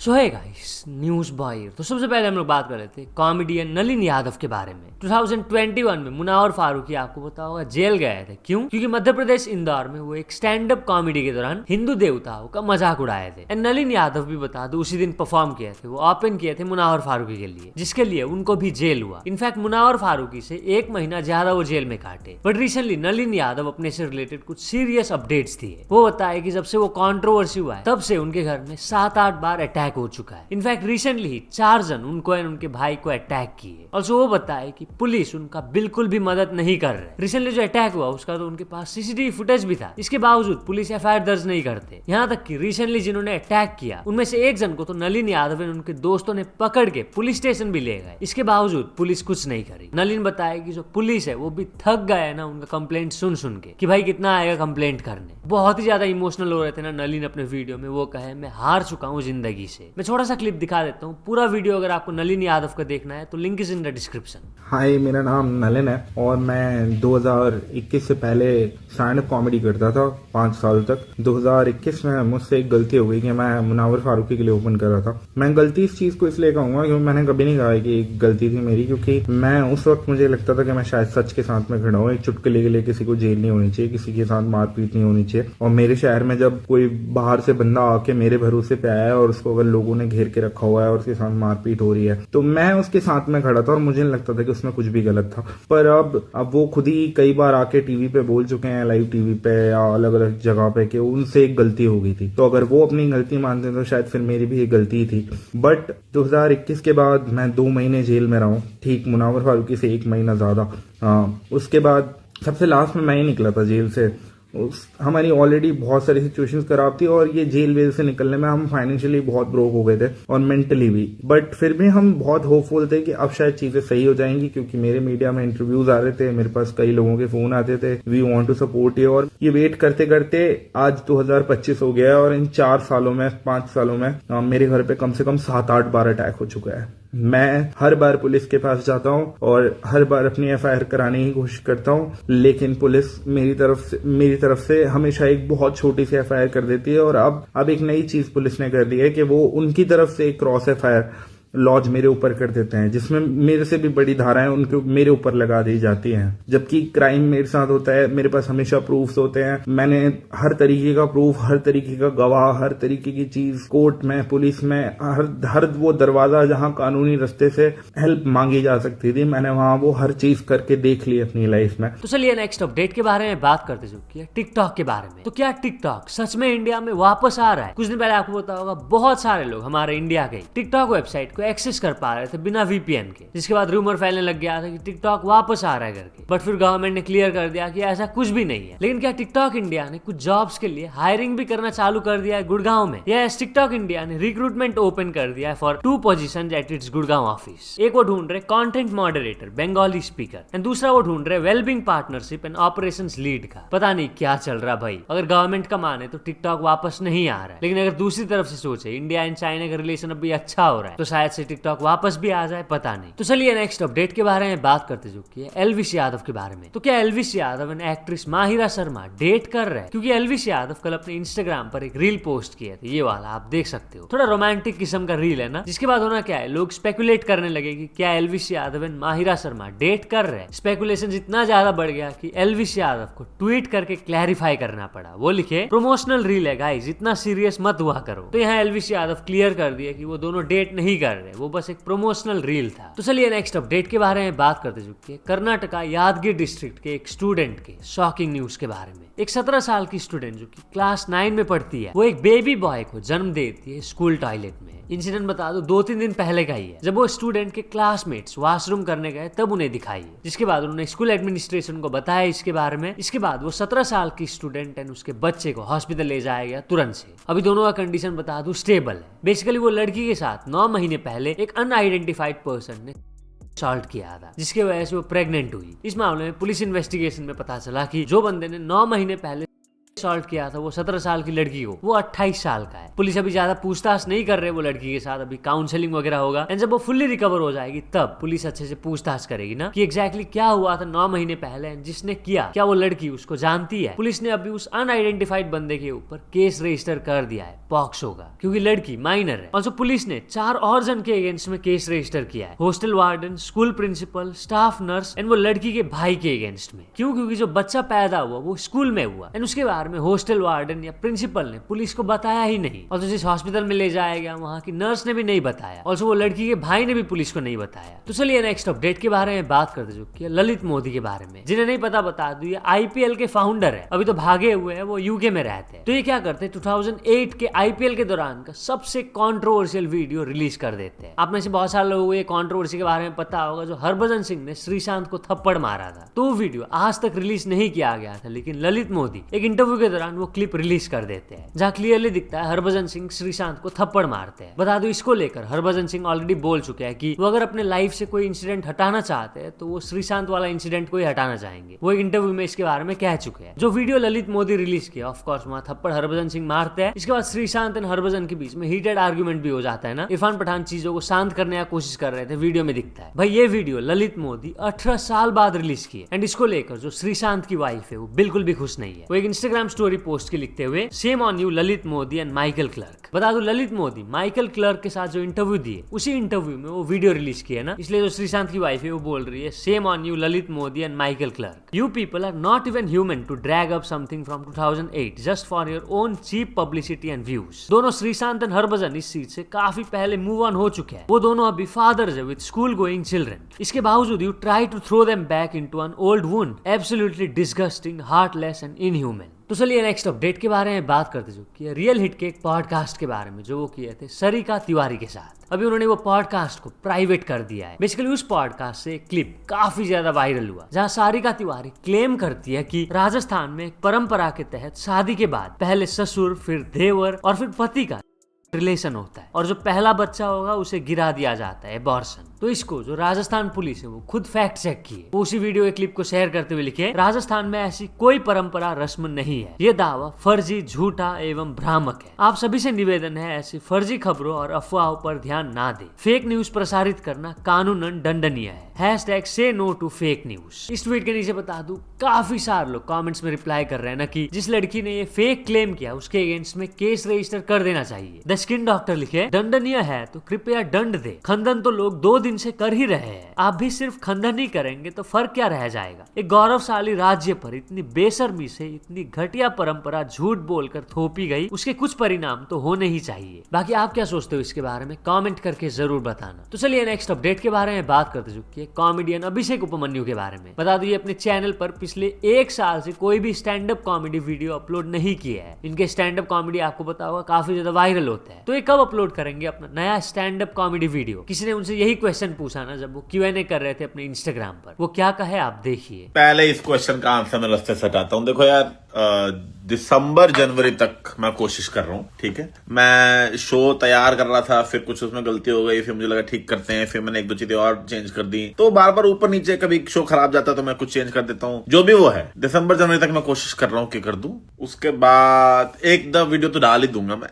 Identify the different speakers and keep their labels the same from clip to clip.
Speaker 1: सो है guys, news boy. तो सबसे पहले हम लोग बात कर रहे थे कॉमेडियन नलिन यादव के बारे में। 2021 में मुनावर फारूकी आपको पता होगा जेल गए थे। क्यों? क्योंकि मध्य प्रदेश इंदौर में वो एक स्टैंड अप कॉमेडी के दौरान हिंदू देवताओं का मजाक उड़ाए थे। एंड नलिन यादव भी बता दो उसी दिन परफॉर्म किए थे, वो ओपन किए थे मुनावर फारूकी के लिए, जिसके लिए उनको भी जेल हुआ। इनफैक्ट मुनावर फारूकी से 1 महीना ज्यादा वो जेल में काटे। बट रिसेंटली नलिन यादव अपने से रिलेटेड कुछ सीरियस अपडेट्स दिए। वो बताए कि जब से वो कंट्रोवर्सी हुआ है तब से उनके घर में 7-8 बार अटैक हो चुका है। इनफैक्ट रिसेंटली ही 4 जन उनको एंड उनके भाई को अटैक किए। ऑल्सो वो बताए कि पुलिस उनका बिल्कुल भी मदद नहीं कर रहे। रिसेंटली जो अटैक हुआ उसका तो उनके पास सीसीटीवी फुटेज भी था, इसके बावजूद पुलिस एफआईआर दर्ज नहीं करते। यहाँ तक कि रिसेंटली जिन्होंने अटैक किया उनमें से एक जन को तो नलिन यादव एंड उनके दोस्तों ने पकड़ के पुलिस स्टेशन भी ले गए। इसके बावजूद पुलिस कुछ नहीं करी। नलिन बताया कि जो पुलिस है वो भी थक गया है ना उनका कंप्लेंट सुन सुन के, कि भाई कितना आएगा कंप्लेंट करने। बहुत ही ज्यादा इमोशनल हो रहे थे ना नलिन अपने वीडियो में। वो कहे मैं हार चुका हूँ जिंदगी से। मैं छोटा सा क्लिप दिखा देता हूँ। पूरा वीडियो अगर आपको नलिन यादव का देखना है तो link is in the description.
Speaker 2: Hi, मेरा नाम नलिन है और मैं 2021 से पहले स्टैंड अप कॉमेडी करता था 5 साल तक। 2021 में मुझसे एक गलती हो गई कि मैं मुनावर फारूकी के लिए ओपन कर रहा था। मैं गलती इस चीज को इसलिए कहूंगा क्योंकि मैंने कभी नहीं कहा कि एक गलती थी मेरी, क्योंकि मैं उस वक्त मुझे लगता था कि मैं शायद सच के साथ में खड़ा हूँ। एक चुटकुले के लिए किसी को जेल नहीं होनी चाहिए, किसी के साथ मारपीट नहीं होनी चाहिए। और मेरे शहर में जब कोई बाहर से बंदा आके मेरे भरोसे पे आया है और उसको अगर लोगों ने घेर के रखा हुआ है और उसके साथ मारपीट हो रही है तो मैं उसके साथ में खड़ा था और मुझे नहीं लगता था कि उसमें कुछ भी गलत था। पर अब वो खुद ही कई बार आके टीवी पे बोल चुके हैं, लाइव टीवी पे या अलग अलग जगह पे, कि उनसे एक गलती हो गई थी। तो अगर वो अपनी गलती मानते तो शायद फिर मेरी भी एक गलती थी। बट 2021 के बाद मैं 2 महीने जेल में रहा हूँ, ठीक मुनावर फारूकी से 1 महीना ज्यादा। उसके बाद सबसे लास्ट में मैं ही निकला था जेल से। हमारी ऑलरेडी बहुत सारी सिचुएशंस खराब थी और ये जेल वेल से निकलने में हम फाइनेंशियली बहुत ब्रोक हो गए थे और मेंटली भी। बट फिर भी हम बहुत होपफुल थे कि अब शायद चीजें सही हो जाएंगी, क्योंकि मेरे मीडिया में इंटरव्यूज आ रहे थे, मेरे पास कई लोगों के फोन आते थे, we want to support you. और ये वेट करते करते आज 2025 हो गया है और इन 4 सालों में 5 सालों में मेरे घर पे कम से कम 7-8 बार अटैक हो चुका है। मैं हर बार पुलिस के पास जाता हूँ और हर बार अपनी एफआईआर कराने की कोशिश करता हूँ, लेकिन पुलिस मेरी तरफ से हमेशा एक बहुत छोटी सी एफआईआर कर देती है। और अब एक नई चीज पुलिस ने कर दी है कि वो उनकी तरफ से एक क्रॉस एफआईआर लॉज मेरे ऊपर कर देते हैं, जिसमें मेरे से भी बड़ी धाराएं उनके मेरे ऊपर लगा दी जाती हैं। जबकि क्राइम मेरे साथ होता है, मेरे पास हमेशा प्रूफ्स होते हैं। मैंने हर तरीके का प्रूफ, हर तरीके का गवाह, हर तरीके की चीज कोर्ट में, पुलिस में, हर वो दरवाजा जहां कानूनी रास्ते से हेल्प मांगी जा सकती थी, मैंने वहां वो हर चीज करके देख ली अपनी लाइफ में।
Speaker 1: तो चलिए नेक्स्ट अपडेट के बारे में बात करते चुकी टिकटॉक के बारे में। तो क्या टिकटॉक सच में इंडिया में वापस आ रहा है? कुछ दिन पहले आपको पता होगा बहुत सारे लोग हमारे इंडिया के टिकटॉक वेबसाइट को एक्सेस कर पा रहे थे बिना वीपीएन के, जिसके बाद रूमर फैलने लग गया था कि टिकटॉक वापस आ रहा है करके। बट फिर गवर्नमेंट ने क्लियर कर दिया कि ऐसा कुछ भी नहीं है। लेकिन क्या टिकटॉक इंडिया ने कुछ जॉब्स के लिए हायरिंग भी करना चालू कर दिया है गुड़गांव में? यस, टिकटॉक इंडिया ने रिक्रूटमेंट ओपन कर दिया है for 2 positions at its Gurgaon office. एक वो ढूंढ रहे content moderator, Bengali speaker, and दूसरा वो ढूंढ रहे wellbeing partnership and operations lead का। पता नहीं क्या चल रहा भाई। अगर गवर्नमेंट का माने तो टिकटॉक वापस नहीं आ रहा है, लेकिन अगर दूसरी तरफ से सोचे इंडिया एंड चाइना का रिलेशन अभी अच्छा हो रहा है तो शायद से टिकटॉक वापस भी आ जाए, पता नहीं। तो चलिए नेक्स्ट अपडेट के बारे में बात करते चुकी है एल्विश यादव के बारे में। तो क्या Elvish Yadav and actress Mahira Sharma date कर रहे हैं? क्योंकि एल्विश यादव कल अपने इंस्टाग्राम पर एक रील पोस्ट किए थे, ये वाला आप देख सकते हो। थोड़ा रोमांटिक किस्म का रील है ना, जिसके बाद होना क्या है, लोग स्पेकुलेट करने लगे कि क्या एल्विश यादव एंड माहिरा शर्मा डेट कर रहे हैं। स्पेकुलेशन इतना ज्यादा बढ़ गया कि एल्विश यादव को ट्वीट करके क्लैरिफाई करना पड़ा। वो लिखे प्रमोशनल रील है गाइस, इतना सीरियस मत हुआ करो। तो यहाँ एल्विश यादव क्लियर कर दिया कि वो दोनों डेट नहीं कर रहे, वो बस एक प्रमोशनल रील था। तो चलिए नेक्स्ट अपडेट के बारे में बात करते चुके हैं कर्नाटका यादगिर डिस्ट्रिक्ट के एक स्टूडेंट के शॉकिंग न्यूज के बारे में। एक 17 साल की स्टूडेंट जो कि क्लास 9 में पढ़ती है, वो एक बेबी बॉय को जन्म देती है स्कूल टॉयलेट में। इंसिडेंट बता दो 2-3 दिन पहले का ही है, जब वो स्टूडेंट के क्लासमेट्स वॉशरूम करने गए तब उन्हें दिखाई है। जिसके बाद उन्होंने स्कूल एडमिनिस्ट्रेशन को बताया इसके बारे में। इसके बाद वो 17 साल की स्टूडेंट एंड उसके बच्चे को हॉस्पिटल ले जाया गया तुरंत से। अभी दोनों का कंडीशन बता दूं स्टेबल है। बेसिकली वो लड़की के साथ 9 महीने पहले एक अनआइडेंटिफाइड पर्सन ने असॉल्ट किया था, जिसकी वजह से वो प्रेग्नेंट हुई। इस मामले में पुलिस इन्वेस्टिगेशन में पता चला कि जो बंदे ने 9 महीने पहले असॉल्ट किया था वो 17 साल की लड़की को, वो 28 साल का है। पुलिस अभी ज्यादा पूछताछ नहीं कर रहे वो लड़की के साथ, अभी काउंसलिंग वगैरह होगा एंड जब वो फुल्ली रिकवर हो जाएगी तब पुलिस अच्छे से पूछताछ करेगी ना कि एग्जैक्टली क्या हुआ था 9 महीने पहले, जिसने किया, क्या वो लड़की उसको जानती है। पुलिस ने अभी उस अनआइडेंटिफाइड बंदे के ऊपर केस रजिस्टर कर दिया है पॉक्सो का, क्योंकि लड़की माइनर है। ऑल्सो पुलिस ने 4 और जन के अगेंस्ट में केस रजिस्टर किया है, hostel warden, school principal, staff nurse and वो लड़की के भाई के अगेंस्ट में। क्यों? क्योंकि जो बच्चा पैदा हुआ वो स्कूल में हुआ एंड उसके बारे में हॉस्टल वार्डन या प्रिंसिपल ने पुलिस को बताया ही नहीं। और जिस हॉस्पिटल में ले जाया गया वहां की नर्स ने भी नहीं बताया, ऑल्सो वो लड़की के भाई ने भी पुलिस को नहीं बताया। तो चलिए नेक्स्ट अपडेट के बारे में बात करते चुकी है ललित मोदी के बारे में। जिन्हें नहीं पता बता दूं, ये आईपीएल के फाउंडर है, अभी तो भागे हुए हैं, वो यूके में रहते हैं। तो ये क्या करते हैं, 2008 के आईपीएल के दौरान का सबसे कंट्रोवर्शियल वीडियो रिलीज कर देते हैं। आप में से बहुत सारे लोगों को ये कंट्रोवर्सी के बारे में पता होगा, जो हरभजन सिंह ने श्रीशांत को थप्पड़ मारा था। तो वो वीडियो आज तक रिलीज नहीं किया गया था, लेकिन ललित मोदी एक इंटरव्यू के दौरान वो क्लिप रिलीज कर देते हैं, जहाँ क्लियरली दिखता है हरभजन सिंह श्रीशांत को थप्पड़ मारते हैं। बता दो इसको लेकर हरभजन सिंह ऑलरेडी बोल चुके हैं कि वो अगर अपने लाइफ से कोई इंसिडेंट हटाना चाहते हैं तो वो श्रीशांत वाला इंसिडेंट को ही हटाना चाहेंगे। वो एक इंटरव्यू में इसके बारे में कह चुके हैं। जो वीडियो ललित मोदी रिलीज किया, ऑफ कोर्स वहां थप्पड़ हरभजन सिंह मारते हैं। इसके बाद श्रीशांत एंड हरभजन के बीच में हीटेड आर्गुमेंट भी हो जाता है ना। इरफान पठान चीजों को शांत करने की कोशिश कर रहे थे, वीडियो में दिखता है। भाई ये वीडियो ललित मोदी 18 साल बाद रिलीज की है एंड इसको लेकर जो श्रीशांत की वाइफ है वो बिल्कुल भी खुश नहीं है। वो एक इंस्टाग्राम स्टोरी पोस्ट के लिखते हुए, same on you Lalit Modi and Michael clerk. बता दो ललित मोदी माइकल क्लर्क के साथ जो इंटरव्यू दिए, उसी इंटरव्यू में वो वीडियो रिलीज किया ना, इसलिए जो श्रीशांत की वाइफ है वो बोल रही है, shame on you Lalit Modi and Michael Clarke. You people are not even human to drag up something from 2008 just for your own cheap publicity and views. दोनों श्रीशांत एंड हरभजन इस चीज से काफी पहले मूव ऑन हो चुके हैं। वो दोनों अभी फादर्स है विद स्कूल गोइंग चिल्ड्रन। इसके बावजूद you try to throw them back into an old wound. Absolutely disgusting, heartless and inhuman. तो चलिए नेक्स्ट अपडेट के बारे में बात करते चुकी है रियल हिट के एक पॉडकास्ट के बारे में, जो वो किए थे सरिका तिवारी के साथ। अभी उन्होंने वो पॉडकास्ट को प्राइवेट कर दिया है। बेसिकली उस पॉडकास्ट से एक क्लिप काफी ज्यादा वायरल हुआ, जहां सारिका तिवारी क्लेम करती है कि राजस्थान में एक परंपरा के तहत शादी के बाद पहले ससुर, फिर देवर और फिर पति का रिलेशन होता है, और जो पहला बच्चा होगा उसे गिरा दिया जाता है, एबॉर्शन। तो इसको जो राजस्थान पुलिस है वो खुद फैक्ट चेक की है। वो उसी वीडियो के क्लिप को शेयर करते हुए लिखे, राजस्थान में ऐसी कोई परंपरा रस्म नहीं है, ये दावा फर्जी, झूठा एवं भ्रामक है। आप सभी से निवेदन है ऐसी फर्जी खबरों और अफवाहों पर ध्यान ना दे। फेक न्यूज प्रसारित करना कानूनन दंडनीय है। #say no to fake news। इस ट्वीट के नीचे बता दूं, काफी सारे लोग कमेंट्स में रिप्लाई कर रहे हैं ना कि जिस लड़की ने ये फेक क्लेम किया उसके अगेंस्ट में केस रजिस्टर कर देना चाहिए। द स्किन डॉक्टर लिखे, दंडनीय है तो कृपया दंड दे। खंडन तो लोग 2 दिन से कर ही रहे हैं, आप भी सिर्फ खंडन ही करेंगे तो फर्क क्या रह जाएगा। एक गौरवशाली राज्य पर इतनी बेशर्मी से इतनी घटिया परंपरा झूठ बोलकर थोपी गई, उसके कुछ परिणाम तो होने ही चाहिए। बाकी आप क्या सोचते हो इसके बारे में कमेंट करके जरूर बताना। तो चलिए नेक्स्ट अपडेट के बारे में बात करते चुकी है कॉमेडियन अभिषेक उपमन्यु के बारे में। बता दो ये अपने चैनल पर पिछले 1 साल से कोई भी stand up comedy video upload नहीं किया है। इनके स्टैंड अप कॉमेडी आपको पता होगा काफी ज्यादा वायरल होता है। तो ये कब अपलोड करेंगे अपना नया स्टैंड अप कॉमेडी वीडियो? किसी ने उनसे यही क्वेश्चन पूछा ना जब वो Q&A कर रहे थे अपने इंस्टाग्राम पर। वो क्या कहे आप देखिए।
Speaker 3: पहले इस क्वेश्चन का आंसर मैं रास्ते से हटाता हूँ। देखो यार, दिसंबर जनवरी तक मैं कोशिश कर रहा हूँ, ठीक है। मैं शो तैयार कर रहा था, फिर कुछ उसमें गलती हो गई, फिर मुझे लगा ठीक करते हैं, फिर मैंने 1-2 चीजें और चेंज कर दी। तो बार बार ऊपर नीचे, कभी शो खराब जाता तो मैं कुछ चेंज कर देता हूँ। जो भी वो है, दिसंबर जनवरी तक मैं कोशिश कर रहा हूँ कि कर दूं। उसके बाद एक द वीडियो तो डाल ही दूंगा मैं,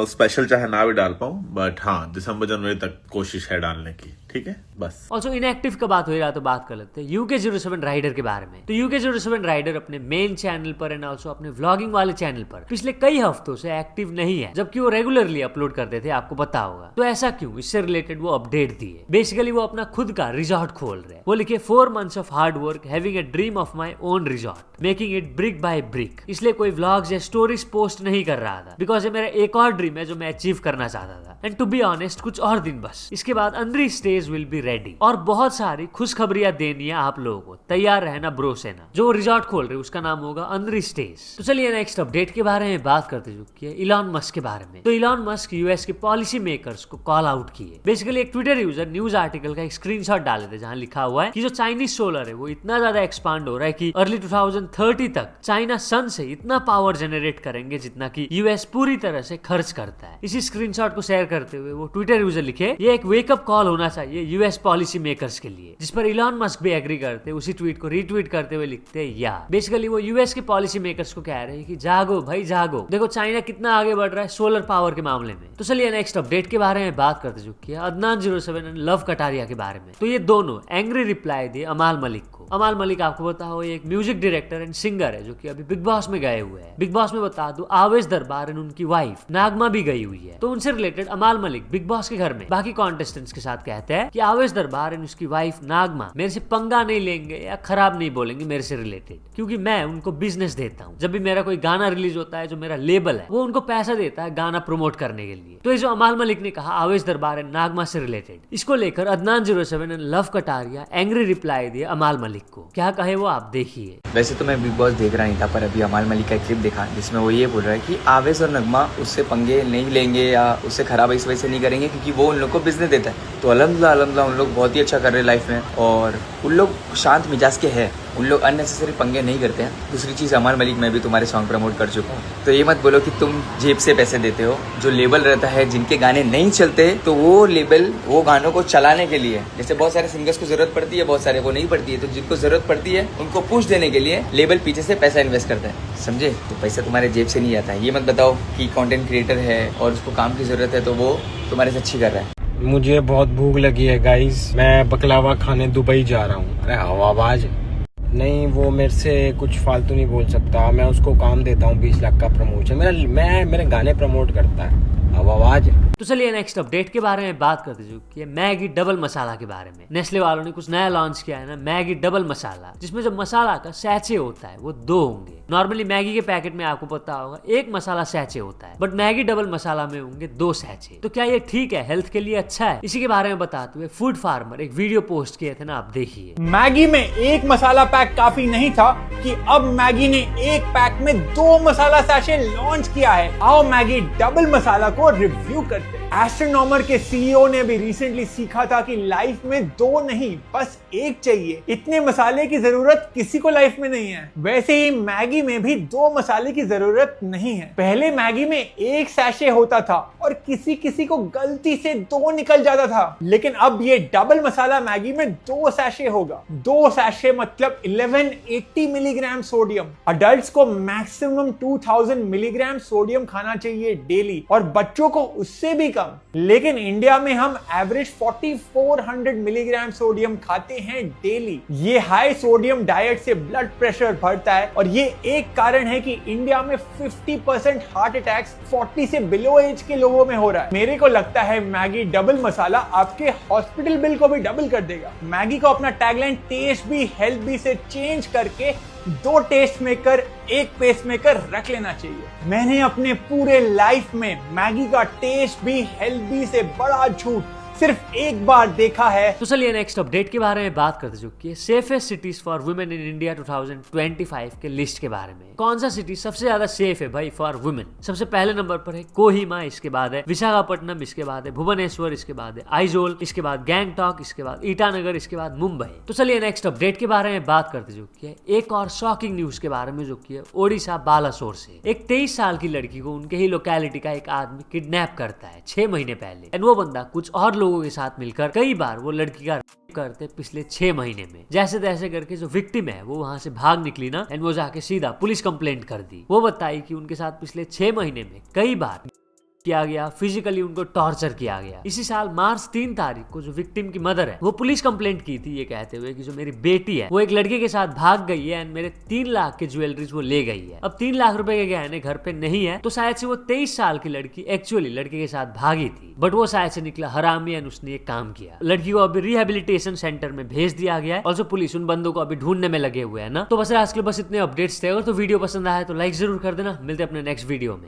Speaker 3: स्पेशल चाहे ना भी डाल पाऊं, बट हाँ दिसंबर जनवरी तक कोशिश है डालने की, ठीक है बस।
Speaker 1: ऑल्सो इनएक्टिव का बात हो रहा तो बात कर लेते हैं UK07 राइडर के बारे में। तो UK07 राइडर अपने मेन चैनल पर एंड ऑल्सो अपने व्लॉगिंग वाले चैनल पर पिछले कई हफ्तों से एक्टिव नहीं है, जबकि वो रेगुलरली अपलोड करते थे, आपको पता होगा। तो ऐसा क्यों? इससे रिलेटेड वो अपडेट दिए। बेसिकली वो अपना खुद का रिजॉर्ट खोल रहे हैं। वो लिखे 4 months of hard work, having a dream of my own resort, making it brick by brick. इसलिए कोई व्लॉग्स या स्टोरीज पोस्ट नहीं कर रहा था, बिकॉज ये मेरा एक और ड्रीम है जो मैं अचीव करना चाहता था। एंड टू बी ऑनेस्ट, कुछ और दिन बस, इसके बाद अंदरी स्टेज विल बी रेडी। और बहुत सारी खुशखबरियां देनी है आप लोगों को, तैयार रहना ब्रो सेना। जो रिजॉर्ट खोल रहे उसका नाम होगा अंदरी स्टेज। तो चलिए नेक्स्ट अपडेट के बारे में बात करते चुकी है इलॉन मस्क के बारे में। तो इलॉन मस्क यूएस के पॉलिसी मेकर्स को कॉल आउट किए। बेसिकली एक ट्विटर यूजर न्यूज आर्टिकल का एक स्क्रीनशॉट डाले थे जहां लिखा हुआ है कि जो चाइनीज सोलर है वो इतना ज्यादा एक्सपांड हो रहा है कि अर्ली 2030 तक चाइना सन से इतना पावर जनरेट करेंगे जितना कि यूएस पूरी तरह से खर्च करता है। इसी स्क्रीनशॉट को शेयर करते हुए वो ट्विटर यूजर लिखे, ये एक वेकअप कॉल होना चाहिए ये यूएस पॉलिसी मेकर्स के लिए, जिस पर इलॉन मस्क भी एग्री करते, उसी ट्वीट को रीट्वीट करते हुए लिखते या बेसिकली वो यूएस के पॉलिसी मेकर्स को कह रहे हैं कि जागो भाई जागो, देखो चाइना कितना आगे बढ़ रहा है सोलर पावर के मामले में। तो चलिए नेक्स्ट अपडेट के बारे में बात करते चुकी है अदनान 07 एंड लव कटारिया के बारे में। तो ये दोनों एंग्री रिप्लाई दिए अमाल मलिक को। अमाल मलिक आपको बता हो एक म्यूजिक डायरेक्टर एंड सिंगर है जो कि अभी बिग बॉस में गए हुए हैं। बिग बॉस में बता दो आवेश दरबार एंड उनकी वाइफ नागमा भी गई हुई है। तो उनसे रिलेटेड अमाल मलिक बिग बॉस के घर में बाकी कॉन्टेस्टेंट्स के साथ कहते हैं कि आवेश दरबार एंड उसकी वाइफ नागमा मेरे से पंगा नहीं लेंगे या खराब नहीं बोलेंगे मेरे से रिलेटेड, क्योंकि मैं उनको बिजनेस देता हूँ। जब भी मेरा कोई गाना रिलीज होता है, जो मेरा लेबल है वो उनको पैसा देता है गाना प्रमोट करने के लिए। तो ये जो अमाल मलिक ने कहा आवेश दरबार एंड नागमा से रिलेटेड, इसको लेकर Adnan 07 and love Kataria angry reply दिए अमाल मलिक को। क्या कहे वो आप देखिए।
Speaker 4: वैसे तो मैं बिग बॉस देख रहा नहीं था, पर अभी अमाल मलिक का एक क्लिप देखा जिसमें वो ये बोल रहा है कि आवेश और नगमा उससे पंगे नहीं लेंगे या उससे खराब इस वजह से नहीं करेंगे क्योंकि वो उन लोग को बिजनेस देता है। तो अल्हम्दुलिल्लाह उन लोग बहुत ही अच्छा कर रहे हैं लाइफ में और उन लोग शांत मिजाज के हैं, उन लोग अननेसेसरी पंगे नहीं करते हैं। दूसरी चीज़ अमाल मलिक, मैं भी तुम्हारे सॉन्ग प्रमोट कर चुका हूँ, तो ये मत बोलो कि तुम जेब से पैसे देते हो। जो लेबल रहता है जिनके गाने नहीं चलते तो वो लेबल वो गानों को चलाने के लिए, जैसे बहुत सारे सिंगर्स को जरूरत पड़ती है, बहुत सारे को नहीं पड़ती है, तो जिनको जरूरत पड़ती है उनको पुश देने के लिए लेबल पीछे से पैसा इन्वेस्ट करता है, समझे। तो पैसा तुम्हारे जेब से नहीं आता है। ये मत बताओ कि कंटेंट क्रिएटर है और उसको काम की जरूरत है तो वो तुम्हारे से अच्छी कर रहा है।
Speaker 5: मुझे बहुत भूख लगी है गाइस, मैं बकलावा खाने दुबई जा रहा हूँ। अरे हवाबाज नहीं, वो मेरे से कुछ फालतू नहीं बोल सकता। मैं उसको काम देता हूँ 20 लाख का प्रमोशन, मेरे गाने प्रमोट करता है हवाबाज।
Speaker 1: तो चलिए नेक्स्ट अपडेट के बारे में बात करते चुकी है मैगी डबल मसाला के बारे में। नेस्ले वालों ने कुछ नया लॉन्च किया है ना, मैगी डबल मसाला, जिसमें जो मसाला का सैचे होता है वो 2 होंगे। नॉर्मली मैगी के पैकेट में आपको पता होगा 1 मसाला सैचे होता है, बट मैगी डबल मसाला में होंगे 2 सैचे। तो क्या ये ठीक है, हेल्थ के लिए अच्छा है? इसी के बारे में बताते हुए फूड फार्मर एक वीडियो पोस्ट किए थे ना, आप देखिए।
Speaker 6: मैगी में 1 मसाला पैक काफी नहीं था कि अब मैगी ने 1 पैक में 2 मसाला सैशे लॉन्च किया है। आओ मैगी डबल मसाला को रिव्यू करते हैं। एस्ट्रोनॉमर के सीईओ ने भी रिसेंटली सीखा था कि लाइफ में 2 नहीं बस 1 चाहिए। इतने मसाले की जरूरत किसी को लाइफ में नहीं है। वैसे ही मैगी में भी 2 मसाले की जरूरत नहीं है। पहले मैगी में 1 सैशे होता था और किसी किसी को गलती से 2 निकल जाता था, लेकिन अब ये डबल मसाला मैगी में 2 सैशे होगा। 2 सैशे मतलब 1180 मिलीग्राम सोडियम। अडल्ट्स को मैक्सिमम 2000 मिलीग्राम सोडियम खाना चाहिए डेली और बच्चों को उससे भी कम। लेकिन इंडिया में हम एवरेज 4400 मिलीग्राम सोडियम खाते हैं डेली। ये हाई सोडियम डाइट से ब्लड प्रेशर बढ़ता है और ये एक कारण है कि इंडिया में 50% हार्ट अटैक्स 40 से बिलो एज के लोगों में हो रहा है। मेरे को लगता है मैगी डबल मसाला आपके हॉस्पिटल बिल को भी डबल कर देगा। मैगी को अपना टैगलाइन टेस्ट भी हेल्थ भी से चेंज करके 2 टेस्ट मेकर 1 पेस्ट मेकर रख लेना चाहिए। मैंने अपने पूरे लाइफ में मैगी का टेस्ट भी हेल्थ भी से बड़ा झूठ सिर्फ एक बार देखा है।
Speaker 1: तो चलिए नेक्स्ट अपडेट के बारे में बात करते चुकी है safest cities for women in India 2025 के लिस्ट के बारे में। कौन सा सिटी सबसे ज्यादा सेफ है भाई फॉर वुमेन? सबसे पहले नंबर पर है कोहिमा, इसके बाद है विशाखापट्टनम, इसके बाद है भुवनेश्वर, इसके बाद है आइजोल, इसके बाद गैंगटॉक, इसके बाद ईटानगर, इसके बाद मुंबई। तो चलिए नेक्स्ट अपडेट के बारे में बात करते चुकी है एक और शॉकिंग न्यूज के बारे में जो की है ओडिशा बालासोर से। एक 23 साल की लड़की को उनके ही लोकेलिटी का एक आदमी किडनैप करता है 6 महीने पहले। एंड वो बंदा कुछ और लोगों के साथ मिलकर कई बार वो लड़की का रेप करते पिछले 6 महीने में। जैसे तैसे करके जो विक्टिम है वो वहां से भाग निकली ना, एंड वो जाके सीधा पुलिस कंप्लेंट कर दी। वो बताई कि उनके साथ पिछले 6 महीने में कई बार किया गया, फिजिकली उनको टॉर्चर किया गया। इसी साल मार्च 3 तारीख को जो विक्टिम की मदर है वो पुलिस कंप्लेंट की थी ये कहते हुए कि जो मेरी बेटी है वो एक लड़के के साथ भाग गई है एंड मेरे 3 लाख के ज्वेलरीज वो ले गई है। अब 3 लाख रुपए के गहने घर पे नहीं है, तो शायद से वो 23 साल की लड़की एक्चुअली लड़के के साथ भागी थी, बट वो शायद से निकला हरामी एंड उसने एक काम किया। लड़की को अभी रिहेबिलिटेशन सेंटर में भेज दिया गया है। ऑल्सो पुलिस उन बंदों को अभी ढूंढने में लगे हुए है ना। तो बस आज के बस इतने अपडेट्स थे। और तो वीडियो पसंद आया तो लाइक जरूर कर देना। मिलते हैं अपने नेक्स्ट वीडियो में।